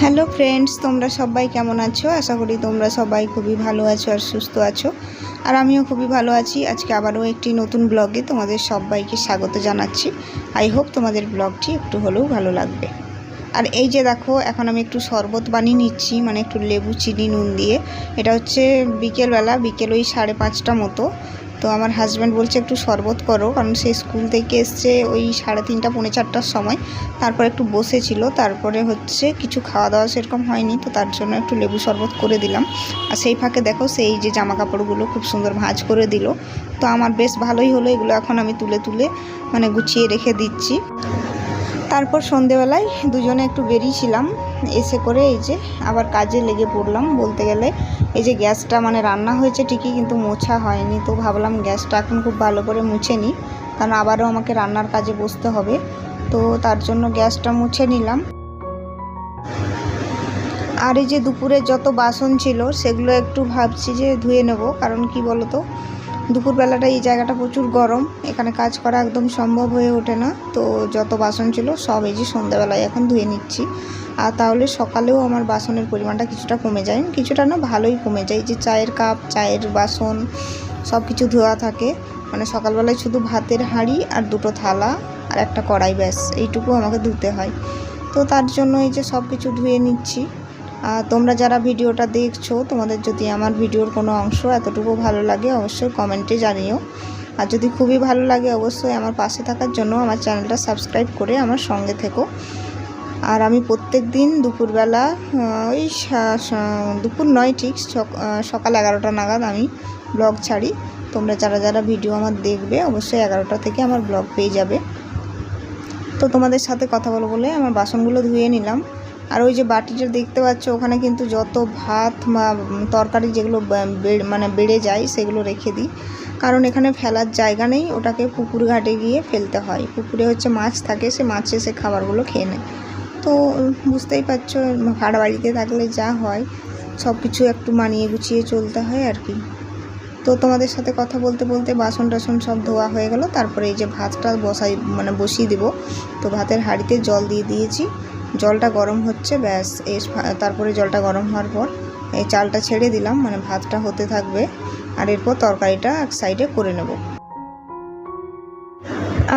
Hello friends, তোমরা সবাই কেমন আছো? আশা করি তোমরা সবাই খুবই ভালো আছো আর সুস্থ আছো। আর আমিও খুবই ভালো আছি। আজকে আবারও একটি নতুন ব্লগে তোমাদের সবাইকে স্বাগত জানাচ্ছি। আই হোপ তোমাদের ব্লগটি একটু হলেও ভালো লাগবে। আর এই যে দেখো, এখন আমি একটু শরবত বানিয়ে নিচ্ছি, মানে একটু লেবু চিনি নুন দিয়ে। এটা হচ্ছে বিকেলবেলা, বিকেল ওই 5:30 মতো। তো আমার হাজব্যান্ড বলছে একটু শরবত করো, কারণ সে স্কুল থেকে এসছে ওই 3:30 পৌনে 4টার সময়। তারপর একটু বসেছিল, তারপরে হচ্ছে কিছু খাওয়া দাওয়া সেরকম হয়নি, তো তার জন্য একটু লেবু শরবত করে দিলাম। আর সেই ফাঁকে দেখো, সেই যে জামা কাপড়গুলো খুব সুন্দর ভাঁজ করে দিল। তো আমার বেশ ভালোই হলো। এগুলো এখন আমি তুলে তুলে মানে গুছিয়ে রেখে দিচ্ছি। তারপর সন্ধেবেলায় দুজনে একটু বেরিয়েছিলাম, এসে করে এই যে আবার কাজে লেগে পড়লাম। বলতে গেলে এই যে গ্যাসটা মানে রান্না হয়েছে ঠিকই, কিন্তু মোছা হয়নি। তো ভাবলাম গ্যাসটা এখন খুব ভালো করে মুছে নিই, কারণ আবারও আমাকে রান্নার কাজে বসতে হবে। তো তার জন্য গ্যাসটা মুছে নিলাম। আর এই যে দুপুরে যত বাসন ছিল সেগুলো একটু ভাবছি যে ধুয়ে নেব, কারণ কি বলো তো, দুপুরবেলাটা এই জায়গাটা প্রচুর গরম, এখানে কাজ করা একদম সম্ভব হয়ে ওঠে না। তো যত বাসন ছিল সব এই যে সন্ধ্যাবেলায় এখন ধুয়ে নিচ্ছি। আর তাহলে সকালেও আমার বাসনের পরিমাণটা কিছুটা কমে যায়, কিছুটা না ভালোই কমে যায়। যে চায়ের কাপ, চায়ের বাসন সব কিছু ধোয়া থাকে। মানে সকালবেলায় শুধু ভাতের হাঁড়ি আর দুটো থালা আর একটা কড়াই, ব্যাস এইটুকু আমাকে ধুতে হয়। তো তার জন্য এই যে সব কিছু ধুয়ে নিচ্ছি। তোমরা যারা ভিডিওটা দেখছো, তোমাদের যদি আমার ভিডিওর কোনো অংশ এতটুকু ভালো লাগে অবশ্যই কমেন্টে জানিও। আর যদি খুবই ভালো লাগে অবশ্যই আমার পাশে থাকার জন্য আমার চ্যানেলটা সাবস্ক্রাইব করে আমার সঙ্গে থেকো। আর আমি প্রত্যেক দিন দুপুরবেলা ওই দুপুর নয় ঠিক সকাল 11টা নাগাদ আমি ব্লগ ছাড়ি। তোমরা যারা যারা ভিডিও আমার দেখবে অবশ্যই 11টা থেকে আমার ব্লগ পেয়ে যাবে। তো তোমাদের সাথে কথা বলে আমার বাসনগুলো ধুয়ে নিলাম। আর ওই যে বাটিটা দেখতে পাচ্ছ, ওখানে কিন্তু যত ভাত বা তরকারি যেগুলো মানে বেড়ে যায় সেগুলো রেখে দিই, কারণ এখানে ফেলার জায়গা নেই। ওটাকে পুকুর ঘাটে গিয়ে ফেলতে হয়। পুকুরে হচ্ছে মাছ থাকে, সে মাছে সে খাবারগুলো খেয়ে নেয়। তো বুঝতেই পারছো, ভাড়া বাড়িতে থাকলে যা হয় সব কিছু একটু মানিয়ে গুছিয়ে চলতে হয় আর কি। তো তোমাদের সাথে কথা বলতে বলতে বাসন টাসন সব ধোয়া হয়ে গেল। তারপরে এই যে ভাতটা বসিয়ে দেবো। তো ভাতের হাঁড়িতে জল দিয়ে দিয়েছি, জলটা গরম হচ্ছে, ব্যাস। তারপরে জলটা গরম হওয়ার পর এই চালটা ছেড়ে দিলাম, মানে ভাতটা হতে থাকবে। আর এরপর তরকারিটা এক সাইডে করে নেব।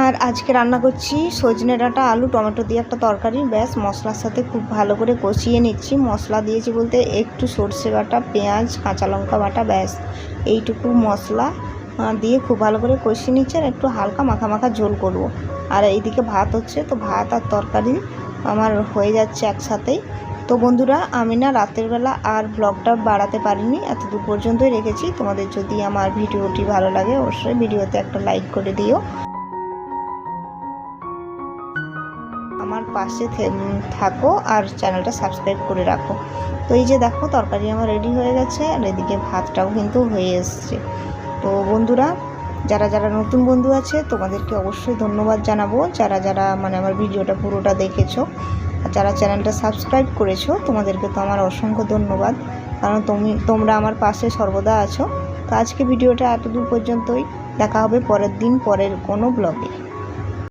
আর আজকে রান্না করছি সজনে ডাঁটা আলু টমেটো দিয়ে একটা তরকারি, ব্যাস। মশলার সাথে খুব ভালো করে কষিয়ে নিচ্ছি। মশলা দিয়েছি বলতে একটু সর্ষে বাটা, পেঁয়াজ, কাঁচা লঙ্কা বাটা, ব্যাস এইটুকু মশলা দিয়ে খুব ভালো করে কষিয়ে নিচ্ছি। আর একটু হালকা মাখা মাখা ঝোল করব। আর এইদিকে ভাত হচ্ছে, তো ভাত আর তরকারি আমার হয়ে যাচ্ছে একসাথেই। তো বন্ধুরা, আমি না রাতের বেলা আর ব্লগটা বাড়াতে পারিনি, এতদূর পর্যন্তই রেখেছি। তোমাদের যদি আমার ভিডিওটি ভালো লাগে অবশ্যই ভিডিওতে একটা লাইক করে দিও, আমার পাশে থাকো আর চ্যানেলটা সাবস্ক্রাইব করে রাখো। তো এই যে দেখো, তরকারি আমার রেডি হয়ে গেছে, আর এদিকে ভাতটাও কিন্তু হয়ে এসছে। তো বন্ধুরা, যারা যারা নতুন বন্ধু আছে তোমাদেরকে অবশ্যই ধন্যবাদ জানাবো, যারা যারা মানে আমার ভিডিওটা পুরোটা দেখেছো। আর যারা চ্যানেলটা সাবস্ক্রাইব করেছো তোমাদেরকে তো আমার অসংখ্য ধন্যবাদ, কারণ তোমরা আমার পাশে সর্বদা আছো। তো আজকে ভিডিওটা এতদূর পর্যন্তই, দেখা হবে পরের দিন পরের কোনো ব্লগে।